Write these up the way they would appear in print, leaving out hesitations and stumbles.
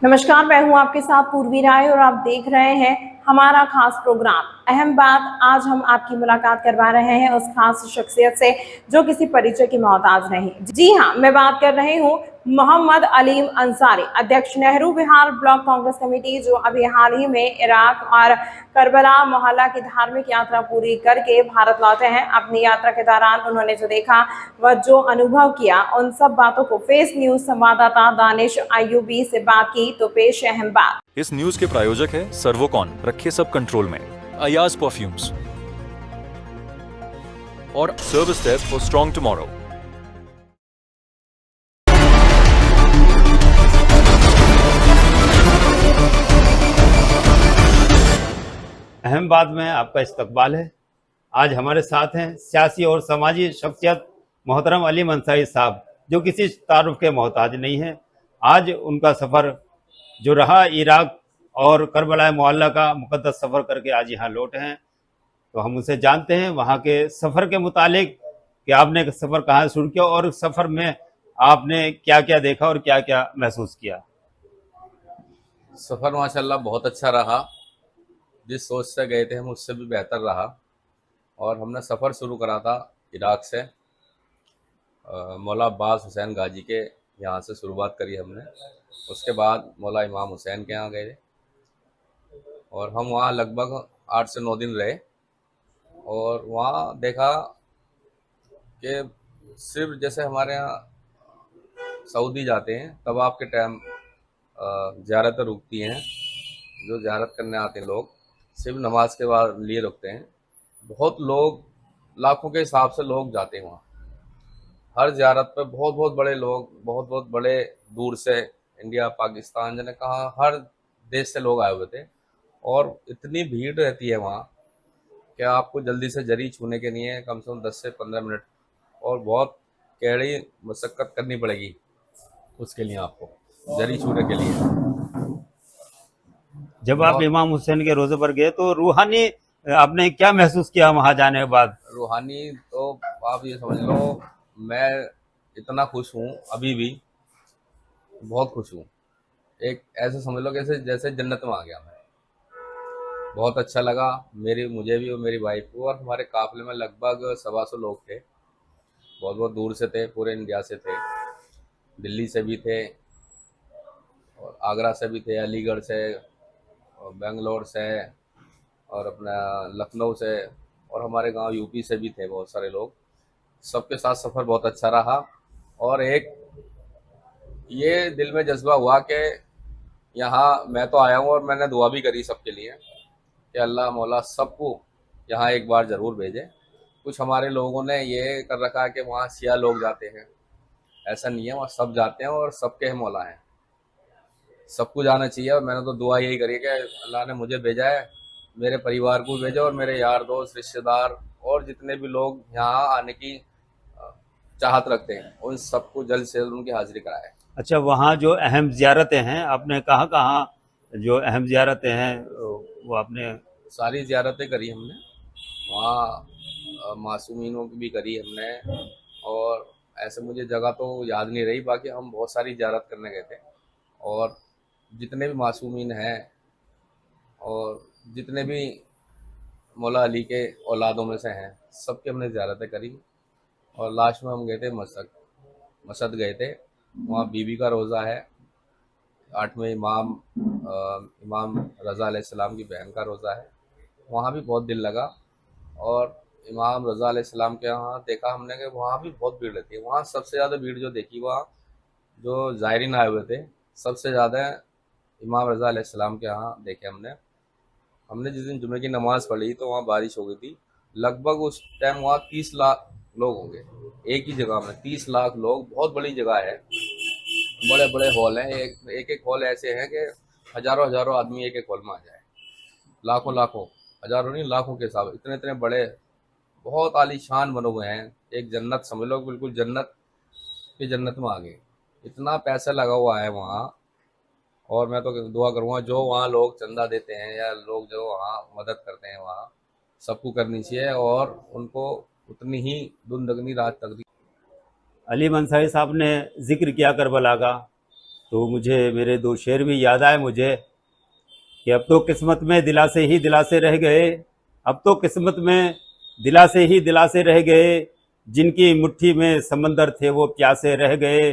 नमस्कार, मैं हूं आपके साथ पूर्वी राय और आप देख रहे हैं हमारा खास प्रोग्राम अहम बात। आज हम आपकी मुलाकात करवा रहे हैं उस खास शख्सियत से जो किसी परिचय की मोहताज नहीं। जी हां, मैं बात कर रही हूं मोहम्मद अलीम अंसारी, अध्यक्ष नेहरू बिहार ब्लॉक कांग्रेस कमेटी, जो अभी हाल ही में इराक और करबला मोहल्ला की धार्मिक यात्रा पूरी करके भारत लौटे हैं। अपनी यात्रा के दौरान उन्होंने जो देखा व जो अनुभव किया, उन सब बातों को फेस न्यूज संवाददाता दानिश आयुबी से बात की तो पेश है अहम बात। इस न्यूज के प्रायोजक है सर्वोकॉन, रखे सब कंट्रोल में, अयाज परफ्यूम्स और service step for strong tomorrow. अहम बात में आपका इस्तकबाल है। आज हमारे साथ हैं सियासी और समाजी शख्सियत मोहतरम अलीम अंसारी साहब, जो किसी तारुफ के मोहताज नहीं है। आज उनका सफ़र जो रहा इराक और करबला मोहल्ला का मुक़द्दस सफ़र करके आज यहाँ लौटे हैं, तो हम उनसे जानते हैं वहाँ के सफ़र के मुतालिक कि आपने सफ़र कहाँ से शुरू किया और सफ़र में आपने क्या क्या देखा और क्या क्या महसूस किया। सफ़र माशाल्लाह बहुत अच्छा रहा। जिस सोच से गए थे हम उससे भी बेहतर रहा। और हमने सफ़र शुरू करा था इराक से, मौला अब्बास हुसैन गाजी के यहाँ से शुरुआत करी हमने। उसके बाद मौला इमाम हुसैन के यहाँ गए और हम वहाँ लगभग 8 से 9 दिन रहे। और वहाँ देखा कि सिर्फ जैसे हमारे यहाँ सऊदी जाते हैं तब आपके टाइम ज़ियारतें रुकती हैं, जो ज़ियारत करने आते हैं लोग सिर्फ नमाज के बाद लिए रुकते हैं। बहुत लोग, लाखों के हिसाब से लोग जाते हैं वहाँ। हर ज़ियारत पर बहुत बहुत बड़े लोग, बहुत बहुत बड़े दूर से, इंडिया, पाकिस्तान, जाने कहाँ, हर देश से लोग आए हुए थे। और इतनी भीड़ रहती है वहाँ कि आपको जल्दी से जरी छूने के लिए कम से कम 10 से 15 मिनट और बहुत कड़ी मशक्क़त करनी पड़ेगी उसके लिए, आपको जरी छूने के लिए। जब आप इमाम हुसैन के रोज़े पर गए तो रूहानी आपने क्या महसूस किया वहाँ जाने के बाद? रूहानी तो आप ये समझ लो, मैं इतना खुश हूँ अभी भी, बहुत खुश हूँ। एक ऐसे समझ लो कैसे जैसे जन्नत में आ गया मैं। बहुत अच्छा लगा मुझे भी और मेरी वाइफ को। और हमारे काफिले में लगभग 125 लोग थे। बहुत बहुत दूर से थे, पूरे इंडिया से थे, दिल्ली से भी थे और आगरा से भी थे, अलीगढ़ से और बेंगलोर से और अपना लखनऊ से और हमारे गांव यूपी से भी थे बहुत सारे लोग। सबके साथ सफ़र बहुत अच्छा रहा। और एक ये दिल में जज्बा हुआ कि यहाँ मैं तो आया हूँ और मैंने दुआ भी करी सबके लिए कि अल्लाह मौला सबको यहाँ एक बार ज़रूर भेजे। कुछ हमारे लोगों ने ये कर रखा है कि वहाँ सिया लोग जाते हैं, ऐसा नहीं है, वहाँ सब जाते हैं और सबके मौला हैं, सबको जाना चाहिए। और मैंने तो दुआ यही करी कि अल्लाह ने मुझे भेजा है, मेरे परिवार को भेजा और मेरे यार दोस्त रिश्तेदार और जितने भी लोग यहाँ आने की चाहत रखते हैं उन सबको जल्द से जल्द उनकी हाजिरी कराए। अच्छा, वहाँ जो अहम ज़ियारतें हैं आपने कहाँ कहाँ जो अहम ज़ियारतें हैं वो आपने? सारी ज़ियारतें करी हमने वहाँ, मासूमीनों की भी करी हमने। और ऐसे मुझे जगह तो याद नहीं रही, बाकी हम बहुत सारी ज़ियारत करने गए थे। और जितने भी मासूमीन हैं और जितने भी मौला अली के औलादों में से हैं, सबकी हमने ज़ियारतें करी। और लास्ट में हम गए थे मसद गए थे। वहाँ बीबी का रोज़ा है, 8वें इमाम रज़ा अलैहिस्सलाम की बहन का रोज़ा है। वहाँ भी बहुत दिल लगा। और इमाम रज़ा अलैहिस्सलाम के यहाँ देखा हमने कि वहाँ भी बहुत भीड़ रहती है। वहाँ सबसे ज़्यादा भीड़ जो देखी, वहाँ जो ज़ायरीन आए हुए थे सबसे ज़्यादा इमाम रज़ा अलैहिस्सलाम के यहाँ देखे हमने। हमने जिस दिन जुमे की नमाज़ पढ़ी तो वहाँ बारिश हो गई थी। लगभग उस टाइम वहाँ 30 लाख लोग होंगे एक ही जगह में, 30 लाख लोग। बहुत बड़ी जगह है, बड़े बड़े हॉल हैं। एक एक हॉल ऐसे हैं कि हज़ारों हज़ारों आदमी एक एक हॉल में आ जाए। लाखों लाखों, हज़ारों नहीं लाखों के हिसाब, इतने इतने बड़े, बहुत आलीशान बने हुए हैं। एक जन्नत समझ लो, बिल्कुल जन्नत की जन्नत में आ गए। इतना पैसा लगा हुआ है वहाँ। और मैं तो दुआ करूँगा जो वहाँ लोग चंदा देते हैं या लोग जो वहाँ मदद करते हैं, वहाँ सबको करनी चाहिए और उनको उतनी ही दुगनी रात तक। अलीम अंसारी साहब ने जिक्र किया करबला का, तो मुझे मेरे दो शेर भी याद आए मुझे कि अब तो किस्मत में दिलासे ही दिलासे रह गए, अब तो किस्मत में दिलासे ही दिलासे रह गए, जिनकी मुट्ठी में समंदर थे वो प्यासे रह गए।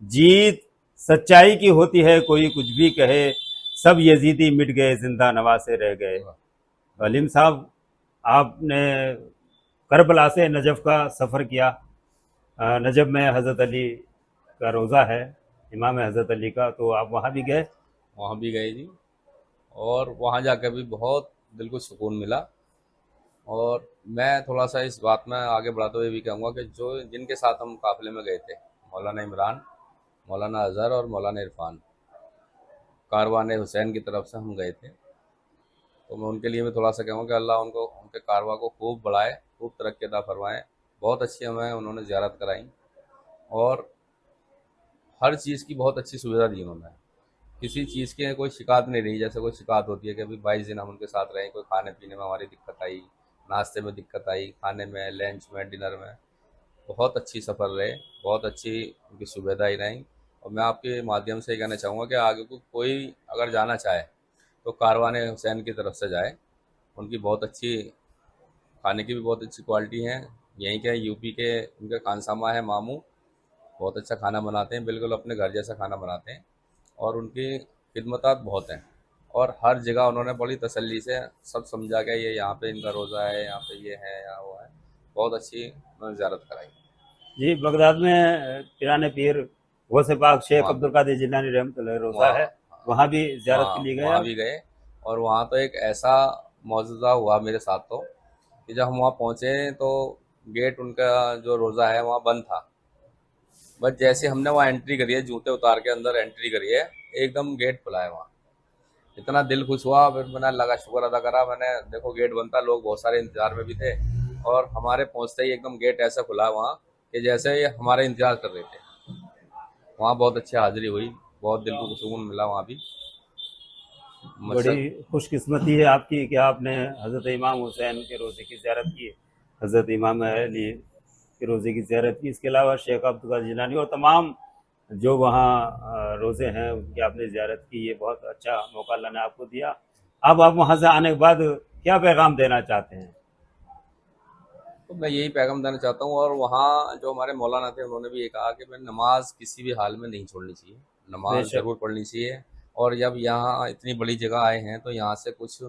जीत सच्चाई की होती है कोई कुछ भी कहे, सब यजीदी मिट गए जिंदा नवासे रह गए। अलीम साहब, आपने करबला से नजफ का सफ़र किया। नजफ में हज़रत अली का रोज़ा है, इमाम हज़रत अली का, तो आप वहाँ भी गए? वहाँ भी गए जी, और वहाँ जाकर भी बहुत दिल को सुकून मिला। और मैं थोड़ा सा इस बात में आगे बढ़ाते हुए भी कहूँगा कि जो जिनके साथ हम काफ़िले में गए थे, मौलाना इमरान, मौलाना अज़हर और मौलाना इरफान, कारवान हुसैन की तरफ से हम गए थे, तो मैं उनके लिए भी थोड़ा सा कहूँगा कि अल्लाह उनको उनके कारवा को खूब बढ़ाए, खूब तरक्की अता फरमाएँ। बहुत अच्छी हमें उन्होंने ज़ियारत कराई और हर चीज़ की बहुत अच्छी सुविधा दी उन्होंने। किसी चीज़ की कोई शिकायत नहीं रही। जैसे कोई शिकायत होती है कि अभी 22 दिन हम उनके साथ रहे, कोई खाने पीने में हमारी दिक्कत आई, नाश्ते में दिक्कत आई, खाने में, लंच में, डिनर में। बहुत अच्छी सफ़र रहे, बहुत अच्छी उनकी सुविधाएँ रहीं। और मैं आपके माध्यम से ये कहना चाहूँगा कि आगे को कोई अगर जाना चाहे तो कारवान हुसैन की तरफ से जाए। उनकी बहुत अच्छी खाने की भी बहुत अच्छी क्वालिटी है। यहीं के यूपी के उनके खानसामा है मामू, बहुत अच्छा खाना बनाते हैं, बिल्कुल अपने घर जैसा खाना बनाते हैं। और उनकी खिदमतात बहुत हैं और हर जगह उन्होंने बड़ी तसल्ली से सब समझा के ये यहाँ पे इनका रोज़ा है, यहाँ पे ये है, यहाँ वो है। बहुत अच्छी उन्होंने ज़ियारत कराई। जी, बगदाद में पिराने पीर गौसे पाक शेख वहाँ अब्दुल कादिर जिलानी रहमतुल्लाह रोज़ा वहाँ है, वहाँ भी ज़ियारत वहाँ के लिए गए वहाँ आप? भी गए। और वहाँ तो एक ऐसा मौजूदा हुआ मेरे साथ तो कि जब हम वहाँ पहुँचे तो गेट उनका जो रोज़ा है वहाँ बंद था। बस जैसे हमने वहाँ एंट्री करी है, जूते उतार के अंदर एंट्री करी है, एकदम गेट खुला है वहाँ। इतना दिल खुश हुआ, फिर मैंने अल्लाह का शुक्र अदा करा। मैंने देखो गेट बंद था, लोग बहुत सारे इंतजार में भी थे और हमारे पहुँचते ही एकदम गेट ऐसा खुला वहाँ कि जैसे ये हमारे इंतजार कर रहे थे। वहाँ बहुत अच्छी हाजिरी हुई, बहुत दिल को सुकून मिला वहाँ भी। बड़ी मकसद खुशकिस्मती है आपकी कि आपने हज़रत इमाम हुसैन के रोज़े की ज़ियारत की, हज़रत इमाम अली के रोज़े की ज़ियारत की। इसके अलावा शेख अब्दुल कादिर जिलानी और तमाम जो वहाँ रोज़े हैं उनकी आपने ज़ियारत की। ये बहुत अच्छा मौका अल्लाह ने आपको दिया। अब आप वहाँ से आने के बाद क्या पैगाम देना चाहते हैं? तो मैं यही पैगाम देना चाहता हूँ। और वहाँ जो हमारे मौलाना थे उन्होंने भी ये कहा कि मैं नमाज किसी भी हाल में नहीं छोड़नी चाहिए, नमाज बेशक। ज़रूर पढ़नी चाहिए। और जब यहाँ इतनी बड़ी जगह आए हैं तो यहाँ से कुछ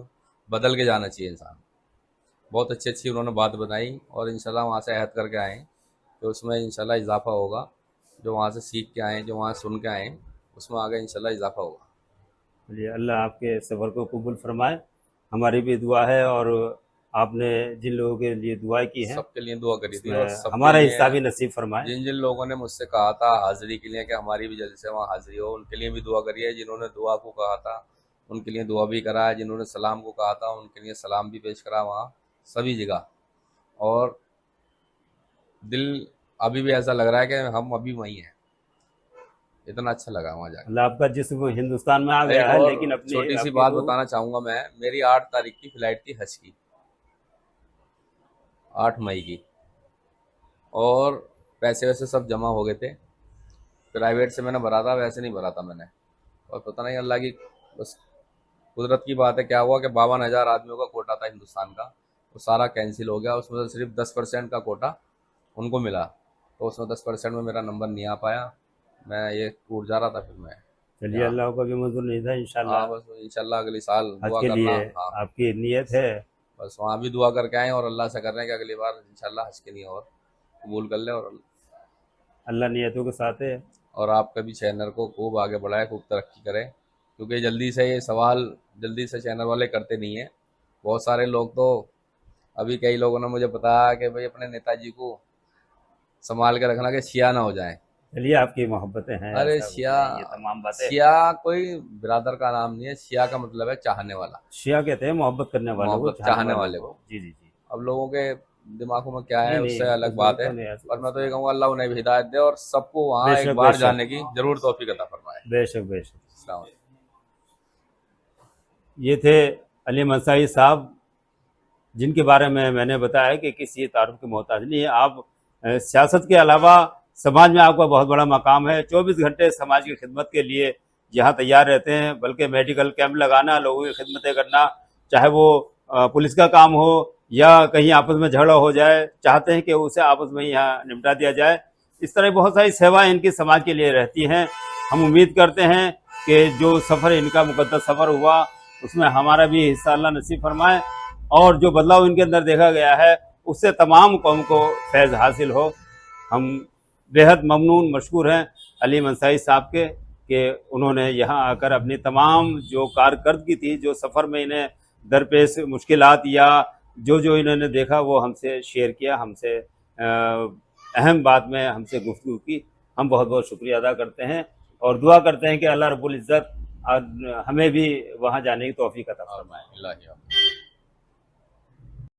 बदल के जाना चाहिए इंसान। बहुत अच्छी अच्छी उन्होंने बात बताई और इंशाल्लाह वहाँ से अहद करके आए तो उसमें इंशाल्लाह इजाफ़ा होगा। जो वहाँ से सीख के आए, जो वहाँ सुन के आए, उसमें आगे इंशाल्लाह इजाफ़ा होगा। चलिए, अल्लाह आपके सफ़र को कबूल फरमाए। हमारी भी दुआ है और आपने जिन लोगों के लिए दुआएं की हैं सबके लिए दुआ करी थी और उसमें सबके हमारा लिए हिस्सा भी नसीब फरमाए। जिन जिन लोगों ने मुझसे कहा था हाज़िरी के लिए कि हमारी भी जल्दी से वहाँ हाज़िरी हो, उनके लिए भी दुआ करिए। जिन्होंने दुआ को कहा था उनके लिए दुआ भी करा है, जिन्होंने सलाम को कहा था उनके लिए सलाम भी पेश करा वहाँ सभी जगह। और दिल अभी भी ऐसा लग रहा है कि हम अभी वहीं हैं, इतना अच्छा लगा वहाँ जाकर। अल्लाह आपका जिस्म हिंदुस्तान में आ गया एक है, और लेकिन अपनी छोटी सी आपकी बात रूह बताना चाहूँगा मैं। मेरी 8 तारीख की फ़्लाइट थी हज की, 8 मई की। और पैसे वैसे सब जमा हो गए थे, प्राइवेट से मैंने भरा था, वैसे नहीं भरा था मैंने। और पता नहीं अल्लाह की बस कुदरत की बात है, क्या हुआ कि 52,000 आदमियों का कोटा था हिंदुस्तान का, वो सारा कैंसिल हो गया। उसमें से सिर्फ 10% का कोटा उनको मिला, तो उसमें 10% में मेरा नंबर नहीं आ पाया। मैं ये टूट जा रहा था फिर मैं चलिए, यहाँ। अल्लाह का भी मंजूर नहीं था। हाँ, इंशाल्लाह बस इंशाल्लाह अगले साल हज दुआ के करना। लिए हाँ, आपकी नीयत है। बस वहाँ भी दुआ करके आए और अल्लाह से कर रहे हैं कि अगली बार इंशाल्लाह हज के लिए और कबूल कर ले। अल्लाह नियतों के साथ है। और आपका भी चैनल को खूब आगे बढ़ाए, खूब तरक्की करे, क्योंकि जल्दी से ये सवाल जल्दी से चैनल वाले करते नहीं हैं। बहुत सारे लोग तो अभी कई लोगों ने मुझे बताया कि भाई अपने नेताजी को संभाल के रखना कि शिया ना हो जाए। चलिए, आपकी मोहब्बतें हैं, अरे ऐसा कुछ शिया, नहीं, ये तमाम बातें। शिया कोई बिरादर का नाम नहीं है। शिया का मतलब है चाहने वाला, शिया कहते हैं मोहब्बत करने वालों को, मोहब्बत चाहने चाहने वालों वाले को। को। जी जी जी। अब लोगों के दिमागों में क्या नहीं है नहीं, उससे अलग उसमें बात है। तो नहीं, ऐसा और कुछ मैं तो ये नहीं। कहूँगा अल्लाह उन्हें भी हिदायत दे और सबको वहाँ एक बेशक बार बेशक जाने की जरूर तौफीक अता फरमाए। बेशक बेशक। अस्सलाम वालेकुम। ये थे अली मंसाई साहब, जिनके बारे में मैंने बताया कि किसी तारुफ के मोहताज नहीं है। आप सियासत के अलावा समाज में आपका बहुत बड़ा मकाम है। 24 घंटे समाज की खिदमत के लिए यहाँ तैयार रहते हैं, बल्कि मेडिकल कैंप लगाना, लोगों की खिदमतें करना, चाहे वो पुलिस का काम हो या कहीं आपस में झगड़ा हो जाए, चाहते हैं कि उसे आपस में यहाँ निपटा दिया जाए। इस तरह बहुत सारी सेवाएं इनकी समाज के लिए रहती हैं। हम उम्मीद करते हैं कि जो सफ़र इनका मुकद्दस सफ़र हुआ उसमें हमारा भी हिस्सा अल्लाह नसीब फरमाए, और जो बदलाव इनके अंदर देखा गया है उससे तमाम कौम को फैज़ हासिल हो। हम बेहद ममनून मशकूर हैं अलीम अंसारी साहब के कि उन्होंने यहाँ आकर अपनी तमाम जो कारकर्दगी थी, जो सफ़र में इन्हें दरपेश मुश्किलात या जो इन्होंने देखा वो हमसे शेयर किया, हमसे अहम बात में हमसे गुफ्तगू की। हम बहुत बहुत शुक्रिया अदा करते हैं और दुआ करते हैं कि अल्लाह रब्बुल इज़्ज़त हमें भी वहाँ जाने की तौफीक अता फरमाए।